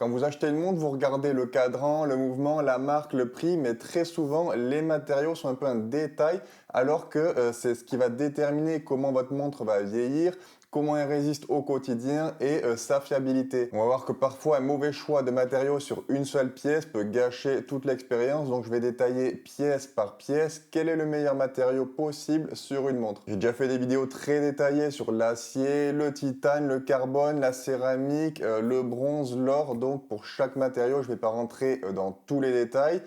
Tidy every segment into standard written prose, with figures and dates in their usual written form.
Quand vous achetez une montre, vous regardez le cadran, le mouvement, la marque, le prix, mais très souvent, les matériaux sont un peu un détail, alors que c'est ce qui va déterminer comment votre montre va vieillir, comment elle résiste au quotidien et sa fiabilité. On va voir que parfois un mauvais choix de matériaux sur une seule pièce peut gâcher toute l'expérience, donc je vais détailler pièce par pièce quel est le meilleur matériau possible sur une montre. J'ai déjà fait des vidéos très détaillées sur l'acier, le titane, le carbone, la céramique, le bronze, l'or, donc pour chaque matériau, je ne vais pas rentrer dans tous les détails.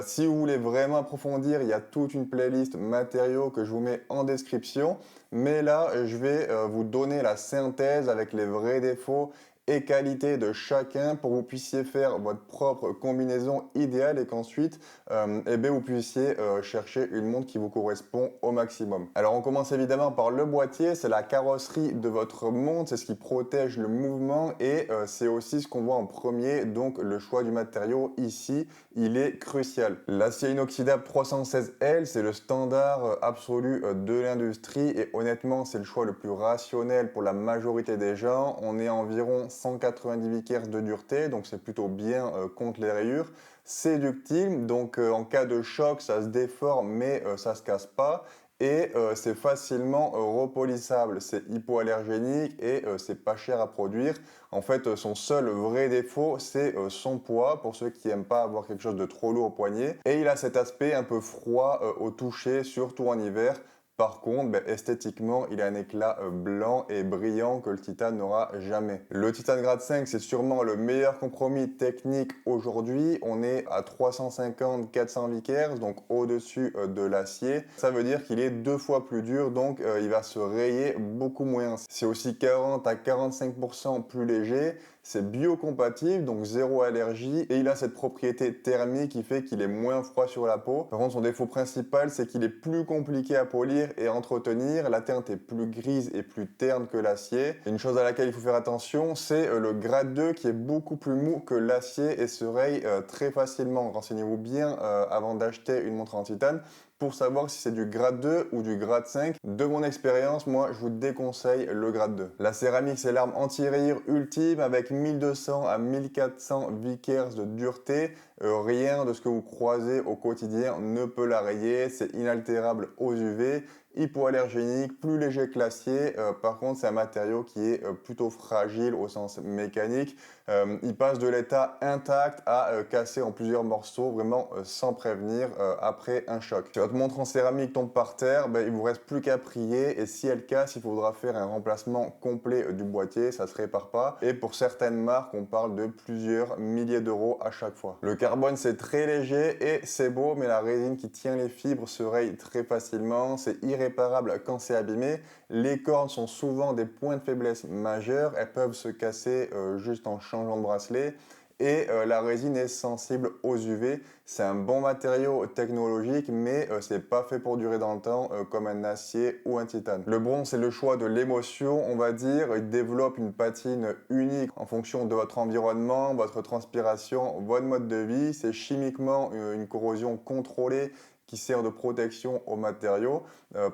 Si vous voulez vraiment approfondir, il y a toute une playlist matériaux que je vous mets en description. Mais là, je vais vous donner la synthèse avec les vrais défauts et qualités de chacun pour que vous puissiez faire votre propre combinaison idéale et qu'ensuite, eh bien, vous puissiez chercher une montre qui vous correspond au maximum. Alors, on commence évidemment par le boîtier, c'est la carrosserie de votre montre, c'est ce qui protège le mouvement et c'est aussi ce qu'on voit en premier, donc le choix du matériau ici, il est crucial. L'acier inoxydable 316L, c'est le standard absolu de l'industrie et honnêtement, c'est le choix le plus rationnel pour la majorité des gens. On est à environ 190 Vickers de dureté, donc c'est plutôt bien contre les rayures. C'est ductile, donc en cas de choc, ça se déforme, mais ça se casse pas. Et c'est facilement repolissable, c'est hypoallergénique et c'est pas cher à produire. En fait, son seul vrai défaut, c'est son poids, pour ceux qui n'aiment pas avoir quelque chose de trop lourd au poignet. Et il a cet aspect un peu froid au toucher, surtout en hiver. Par contre, ben, esthétiquement, il a un éclat blanc et brillant que le titane n'aura jamais. Le titane grade 5, c'est sûrement le meilleur compromis technique aujourd'hui. On est à 350-400 Vickers, donc au-dessus de l'acier. Ça veut dire qu'il est 2 fois plus dur, donc il va se rayer beaucoup moins. C'est aussi 40 à 45% plus léger. C'est biocompatible, donc zéro allergie, et il a cette propriété thermique qui fait qu'il est moins froid sur la peau. Par contre, son défaut principal, c'est qu'il est plus compliqué à polir et à entretenir. La teinte est plus grise et plus terne que l'acier. Une chose à laquelle il faut faire attention, c'est le grade 2 qui est beaucoup plus mou que l'acier et se raye très facilement. Renseignez-vous bien avant d'acheter une montre en titane pour savoir si c'est du grade 2 ou du grade 5. De mon expérience, moi, je vous déconseille le grade 2. La céramique, c'est l'arme anti-rayure ultime avec 1200 à 1400 Vickers de dureté. Rien de ce que vous croisez au quotidien ne peut la rayer. C'est inaltérable aux UV, hypoallergénique, plus léger que l'acier. Par contre, c'est un matériau qui est plutôt fragile au sens mécanique. Il passe de l'état intact à casser en plusieurs morceaux, vraiment sans prévenir après un choc. Si votre montre en céramique tombe par terre, ben, il vous reste plus qu'à prier et si elle casse, il faudra faire un remplacement complet du boîtier, ça se répare pas. Et pour certaines marques, on parle de plusieurs milliers d'euros à chaque fois. Le carbone, c'est très léger et c'est beau, mais la résine qui tient les fibres se raye très facilement. C'est irréparable quand c'est abîmé. Les cordes sont souvent des points de faiblesse majeurs. Elles peuvent se casser juste en changeant de bracelet. Et la résine est sensible aux UV. C'est un bon matériau technologique, mais c'est pas fait pour durer dans le temps comme un acier ou un titane. Le bronze, c'est le choix de l'émotion, on va dire. Il développe une patine unique en fonction de votre environnement, votre transpiration, votre mode de vie. C'est chimiquement une corrosion contrôlée qui sert de protection aux matériaux.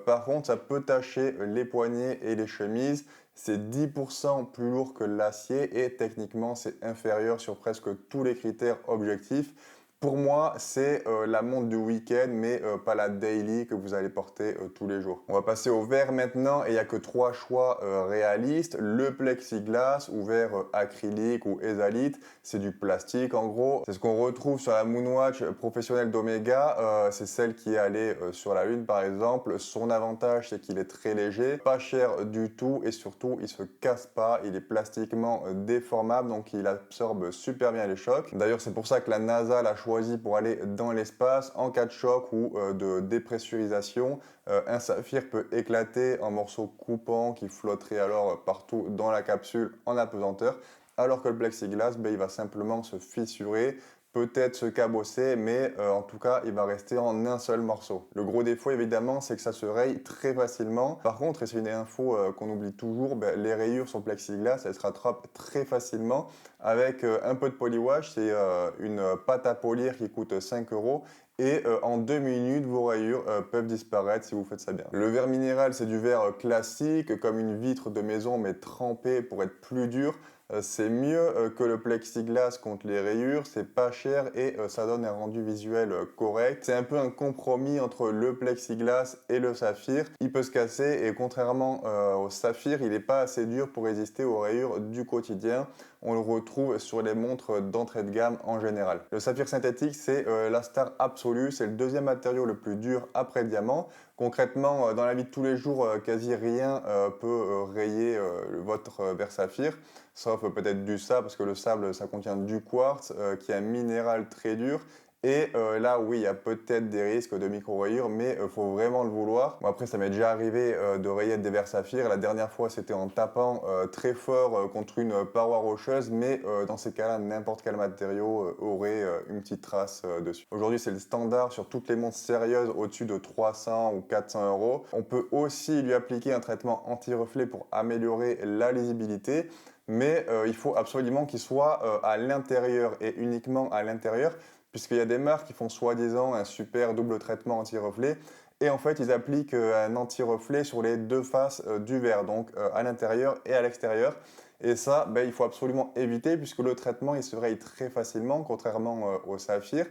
Par contre, ça peut tacher les poignets et les chemises. C'est 10% plus lourd que l'acier et techniquement c'est inférieur sur presque tous les critères objectifs. Pour moi, c'est la montre du week-end, mais pas la daily que vous allez porter tous les jours. On va passer au verre maintenant et il n'y a que 3 choix réalistes. Le plexiglas ou verre acrylique ou ésalite, c'est du plastique en gros. C'est ce qu'on retrouve sur la Moonwatch professionnelle d'Omega. C'est celle qui est allée sur la Lune par exemple. Son avantage, c'est qu'il est très léger, pas cher du tout et surtout, il se casse pas. Il est plastiquement déformable, donc il absorbe super bien les chocs. D'ailleurs, c'est pour ça que la NASA l'a choisi pour aller dans l'espace en cas de choc ou de dépressurisation. Un saphir peut éclater en morceaux coupants qui flotteraient alors partout dans la capsule en apesanteur, alors que le plexiglas, ben, il va simplement se fissurer, peut-être se cabosser, mais en tout cas, il va rester en un seul morceau. Le gros défaut, évidemment, c'est que ça se raye très facilement. Par contre, et c'est une info qu'on oublie toujours, ben, les rayures sur plexiglas, elles se rattrapent très facilement avec un peu de polywash. C'est une pâte à polir qui coûte 5 euros. Et en 2 minutes, vos rayures peuvent disparaître si vous faites ça bien. Le verre minéral, c'est du verre classique, comme une vitre de maison, mais trempé pour être plus dur. C'est mieux que le plexiglas contre les rayures, c'est pas cher et ça donne un rendu visuel correct. C'est un peu un compromis entre le plexiglas et le saphir. Il peut se casser et contrairement au saphir, il n'est pas assez dur pour résister aux rayures du quotidien. On le retrouve sur les montres d'entrée de gamme en général. Le saphir synthétique, c'est la star absolue, c'est le deuxième matériau le plus dur après le diamant. Concrètement, dans la vie de tous les jours, quasi rien peut rayer votre verre saphir, sauf peut-être du sable, parce que le sable, ça contient du quartz, qui est un minéral très dur. Et là, oui, il y a peut-être des risques de micro-rayures, mais il faut vraiment le vouloir. Bon, après, ça m'est déjà arrivé de rayer des verres saphir. La dernière fois, c'était en tapant très fort contre une paroi rocheuse, mais dans ces cas-là, n'importe quel matériau aurait une petite trace dessus. Aujourd'hui, c'est le standard sur toutes les montres sérieuses au-dessus de 300 ou 400 euros. On peut aussi lui appliquer un traitement anti-reflet pour améliorer la lisibilité. Mais il faut absolument qu'il soit à l'intérieur et uniquement à l'intérieur, puisqu'il y a des marques qui font soi-disant un super double traitement anti-reflet, et en fait ils appliquent un anti-reflet sur les deux faces du verre, donc à l'intérieur et à l'extérieur. Et ça, ben, il faut absolument éviter, puisque le traitement il se raye très facilement, contrairement au saphir.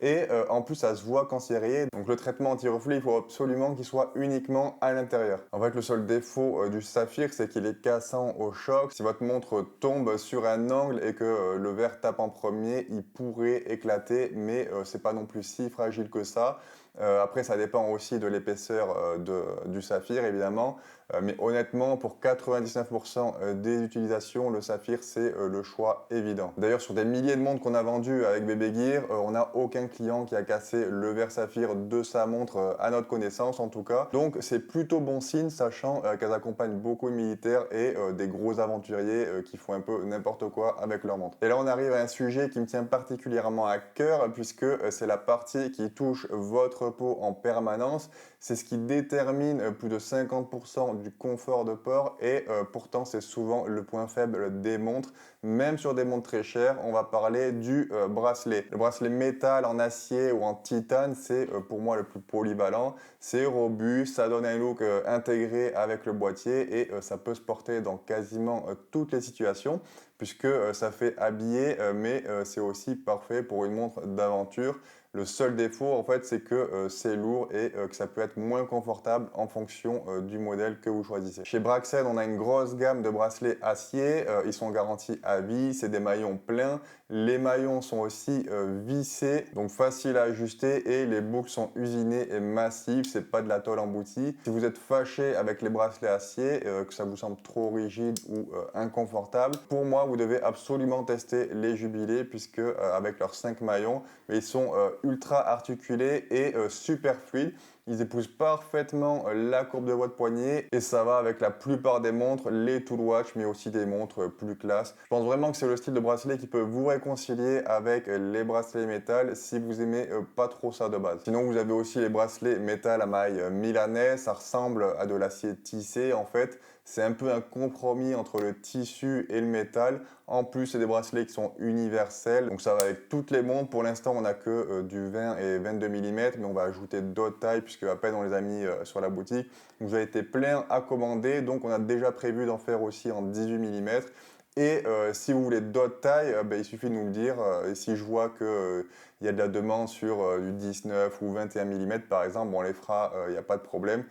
Et en plus, ça se voit quand c'est rayé. Donc le traitement anti-reflet, il faut absolument qu'il soit uniquement à l'intérieur. En fait, le seul défaut du saphir, c'est qu'il est cassant au choc. Si votre montre tombe sur un angle et que le verre tape en premier, il pourrait éclater, mais c'est pas non plus si fragile que ça. Après, ça dépend aussi de l'épaisseur du saphir, évidemment. Mais honnêtement, pour 99% des utilisations, le saphir, c'est le choix évident. D'ailleurs, sur des milliers de montres qu'on a vendues avec Bébé Gear, on n'a aucun client qui a cassé le verre saphir de sa montre, à notre connaissance en tout cas. Donc, c'est plutôt bon signe, sachant qu'elles accompagnent beaucoup de militaires et des gros aventuriers qui font un peu n'importe quoi avec leur montre. Et là, on arrive à un sujet qui me tient particulièrement à cœur, puisque c'est la partie qui touche votre peau en permanence. C'est ce qui détermine plus de 50% du confort de port et pourtant c'est souvent le point faible des montres. Même sur des montres très chères, on va parler du bracelet. Le bracelet métal en acier ou en titane, c'est pour moi le plus polyvalent. C'est robuste, ça donne un look intégré avec le boîtier et ça peut se porter dans quasiment toutes les situations, puisque ça fait habiller, mais c'est aussi parfait pour une montre d'aventure. Le seul défaut, en fait, c'est que c'est lourd et que ça peut être moins confortable en fonction du modèle que vous choisissez. Chez Braxen, on a une grosse gamme de bracelets acier. Ils sont garantis à vie. C'est des maillons pleins. Les maillons sont aussi vissés, donc faciles à ajuster, et les boucles sont usinées et massives. C'est pas de la tôle emboutie. Si vous êtes fâché avec les bracelets acier, que ça vous semble trop rigide ou inconfortable, pour moi, vous devez absolument tester les Jubilés, puisque avec leurs 5 maillons, ils sont ultra articulés et super fluides. Ils épousent parfaitement la courbe de votre poignet et ça va avec la plupart des montres, les Tool Watch, mais aussi des montres plus classe. Je pense vraiment que c'est le style de bracelet qui peut vous réconcilier avec les bracelets métal si vous aimez pas trop ça de base. Sinon, vous avez aussi les bracelets métal à maille milanais. Ça ressemble à de l'acier tissé en fait. C'est un peu un compromis entre le tissu et le métal. En plus, c'est des bracelets qui sont universels, donc ça va avec toutes les montres. Pour l'instant, on n'a que du 20 et 22 mm, mais on va ajouter d'autres tailles puisque à peine on les a mis sur la boutique. Vous avez été plein à commander, donc on a déjà prévu d'en faire aussi en 18 mm. Et si vous voulez d'autres tailles, il suffit de nous le dire. Et si je vois qu'il y a de la demande sur du 19 ou 21 mm par exemple, on les fera, il n'y a pas de problème.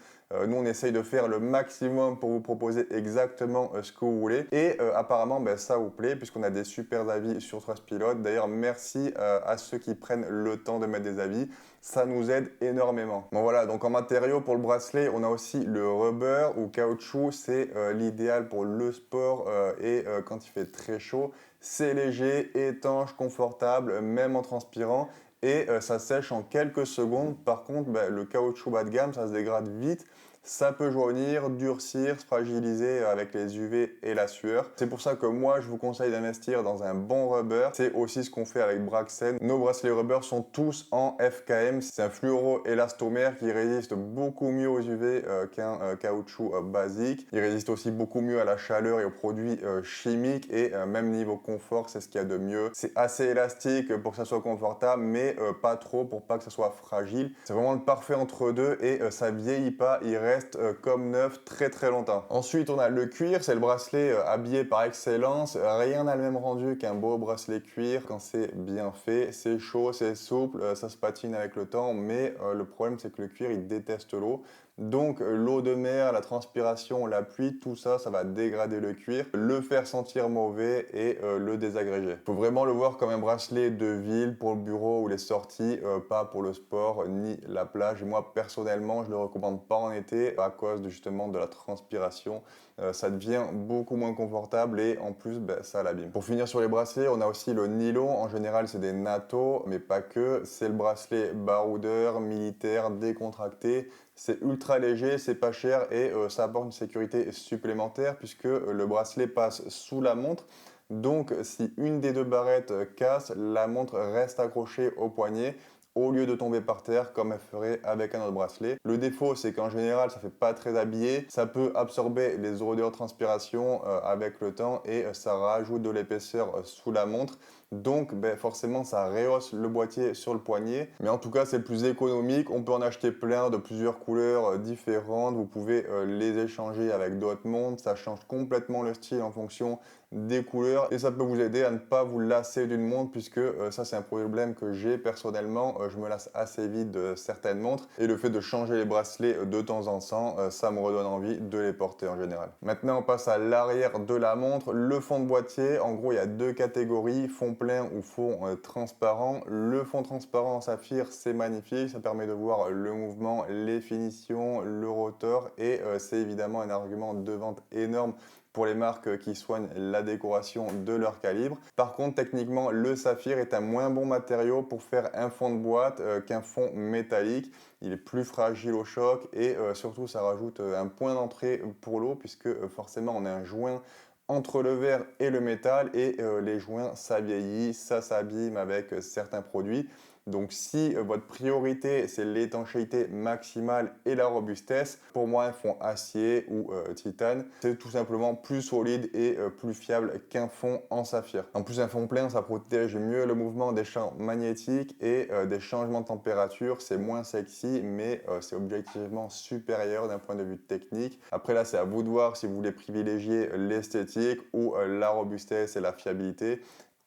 Nous, on essaye de faire le maximum pour vous proposer exactement ce que vous voulez. Et apparemment, ça vous plaît, puisqu'on a des super avis sur Trustpilot. D'ailleurs, merci à ceux qui prennent le temps de mettre des avis. Ça nous aide énormément. Bon voilà, donc en matériaux pour le bracelet, on a aussi le rubber ou caoutchouc. C'est l'idéal pour le sport et quand il fait très chaud. C'est léger, étanche, confortable, même en transpirant. Et ça sèche en quelques secondes. Par contre, le caoutchouc bas de gamme, ça se dégrade vite. Ça peut jaunir, durcir, se fragiliser avec les UV et la sueur. C'est pour ça que moi, je vous conseille d'investir dans un bon rubber. C'est aussi ce qu'on fait avec Braxen. Nos bracelets rubber sont tous en FKM. C'est un fluoro-élastomère qui résiste beaucoup mieux aux UV qu'un caoutchouc basique. Il résiste aussi beaucoup mieux à la chaleur et aux produits chimiques. Et même niveau confort, c'est ce qu'il y a de mieux. C'est assez élastique pour que ça soit confortable, mais pas trop pour pas que ça soit fragile. C'est vraiment le parfait entre deux et ça vieillit pas. Il reste reste comme neuf très très longtemps. Ensuite, on a le cuir, c'est le bracelet habillé par excellence. Rien n'a le même rendu qu'un beau bracelet cuir quand c'est bien fait. C'est chaud, c'est souple, ça se patine avec le temps, mais le problème c'est que le cuir il déteste l'eau. Donc l'eau de mer, la transpiration, la pluie, tout ça, ça va dégrader le cuir, le faire sentir mauvais et le désagréger. Il faut vraiment le voir comme un bracelet de ville pour le bureau ou les sorties, pas pour le sport ni la plage. Et moi personnellement, je ne le recommande pas en été à cause justement de la transpiration. Ça devient beaucoup moins confortable et en plus ça l'abîme. Pour finir sur les bracelets, on a aussi le nylon. En général, c'est des NATO, mais pas que. C'est le bracelet baroudeur, militaire, décontracté. C'est ultra léger, c'est pas cher et ça apporte une sécurité supplémentaire puisque le bracelet passe sous la montre. Donc si une des deux barrettes casse, la montre reste accrochée au poignet au lieu de tomber par terre comme elle ferait avec un autre bracelet. Le défaut, c'est qu'en général, ça fait pas très habillé. Ça peut absorber les odeurs de transpiration avec le temps et ça rajoute de l'épaisseur sous la montre. Donc forcément, ça rehausse le boîtier sur le poignet. Mais en tout cas, c'est le plus économique. On peut en acheter plein de plusieurs couleurs différentes. Vous pouvez les échanger avec d'autres montres. Ça change complètement le style en fonction des couleurs et ça peut vous aider à ne pas vous lasser d'une montre puisque ça c'est un problème que j'ai personnellement, je me lasse assez vite de certaines montres et le fait de changer les bracelets de temps en temps, ça me redonne envie de les porter en général. Maintenant on passe à l'arrière de la montre, le fond de boîtier. En gros il y a deux catégories, fond plein ou fond transparent. Le fond transparent en saphir c'est magnifique, ça permet de voir le mouvement, les finitions, le rotor et c'est évidemment un argument de vente énorme pour les marques qui soignent la décoration de leur calibre. Par contre, techniquement, le saphir est un moins bon matériau pour faire un fond de boîte qu'un fond métallique. Il est plus fragile au choc et surtout, ça rajoute un point d'entrée pour l'eau puisque forcément, on a un joint entre le verre et le métal et les joints, ça vieillit, ça s'abîme avec certains produits. Donc si votre priorité c'est l'étanchéité maximale et la robustesse, pour moi un fond acier ou titane, c'est tout simplement plus solide et plus fiable qu'un fond en saphir. En plus un fond plein, ça protège mieux le mouvement des champs magnétiques et des changements de température. C'est moins sexy mais c'est objectivement supérieur d'un point de vue technique. Après là c'est à vous de voir si vous voulez privilégier l'esthétique ou la robustesse et la fiabilité.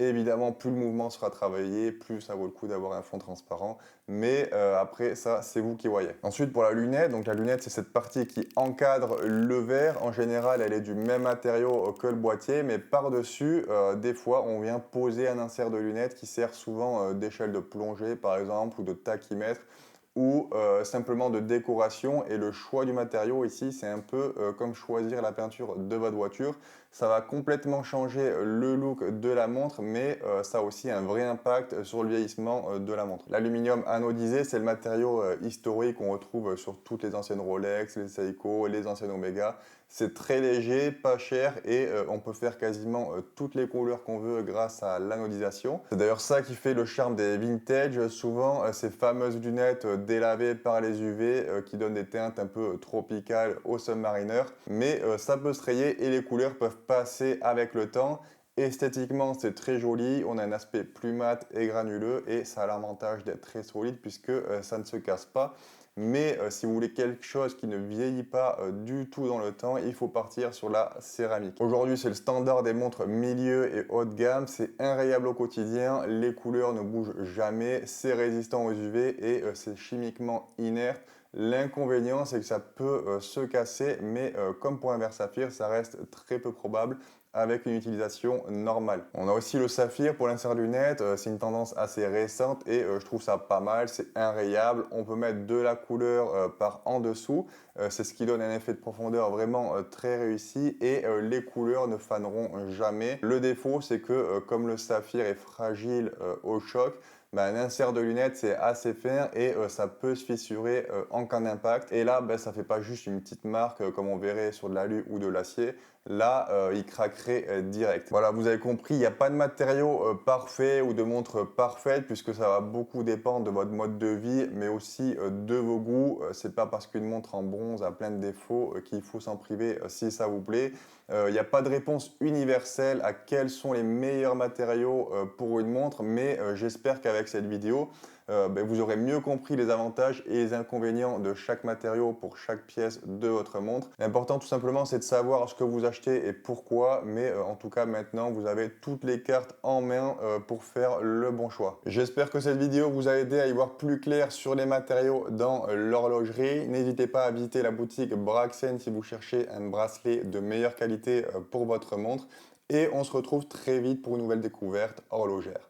Évidemment, plus le mouvement sera travaillé, plus ça vaut le coup d'avoir un fond transparent. Mais après, ça, c'est vous qui voyez. Ensuite, pour la lunette, donc la lunette, c'est cette partie qui encadre le verre. En général, elle est du même matériau que le boîtier, mais par-dessus, des fois, on vient poser un insert de lunette qui sert souvent d'échelle de plongée, par exemple, ou de tachymètre, ou simplement de décoration. Et le choix du matériau ici, c'est un peu comme choisir la peinture de votre voiture. Ça va complètement changer le look de la montre, mais ça a aussi un vrai impact sur le vieillissement de la montre. L'aluminium anodisé, c'est le matériau historique qu'on retrouve sur toutes les anciennes Rolex, les Seiko, les anciennes Omega. C'est très léger, pas cher et on peut faire quasiment toutes les couleurs qu'on veut grâce à l'anodisation. C'est d'ailleurs ça qui fait le charme des vintage. Souvent, ces fameuses lunettes délavées par les UV qui donnent des teintes un peu tropicales aux Submariner. Mais ça peut se rayer et les couleurs peuvent passer avec le temps. Esthétiquement, c'est très joli, on a un aspect plus mat et granuleux et ça a l'avantage d'être très solide puisque ça ne se casse pas. Mais si vous voulez quelque chose qui ne vieillit pas du tout dans le temps, il faut partir sur la céramique. Aujourd'hui, c'est le standard des montres milieu et haut de gamme. C'est inrayable au quotidien. Les couleurs ne bougent jamais. C'est résistant aux UV et c'est chimiquement inerte. L'inconvénient, c'est que ça peut se casser, mais comme pour un verre saphir, ça reste très peu probable avec une utilisation normale. On a aussi le saphir pour l'insert lunettes, c'est une tendance assez récente et je trouve ça pas mal, c'est inrayable, on peut mettre de la couleur par en dessous, c'est ce qui donne un effet de profondeur vraiment très réussi et les couleurs ne faneront jamais. Le défaut c'est que comme le saphir est fragile au choc, un insert de lunettes c'est assez fin et ça peut se fissurer en cas d'impact. Et là, ça fait pas juste une petite marque comme on verrait sur de l'alu ou de l'acier. Là, il craquerait direct. Voilà, vous avez compris, il n'y a pas de matériau parfait ou de montre parfaite puisque ça va beaucoup dépendre de votre mode de vie, mais aussi de vos goûts. C'est pas parce qu'une montre en bronze a plein de défauts qu'il faut s'en priver si ça vous plaît. Il n'y a pas de réponse universelle à quels sont les meilleurs matériaux pour une montre, mais j'espère qu'avec cette vidéo, vous aurez mieux compris les avantages et les inconvénients de chaque matériau pour chaque pièce de votre montre. L'important tout simplement c'est de savoir ce que vous achetez et pourquoi, mais en tout cas maintenant vous avez toutes les cartes en main pour faire le bon choix. J'espère que cette vidéo vous a aidé à y voir plus clair sur les matériaux dans l'horlogerie. N'hésitez pas à visiter la boutique Braxen si vous cherchez un bracelet de meilleure qualité pour votre montre. Et on se retrouve très vite pour une nouvelle découverte horlogère.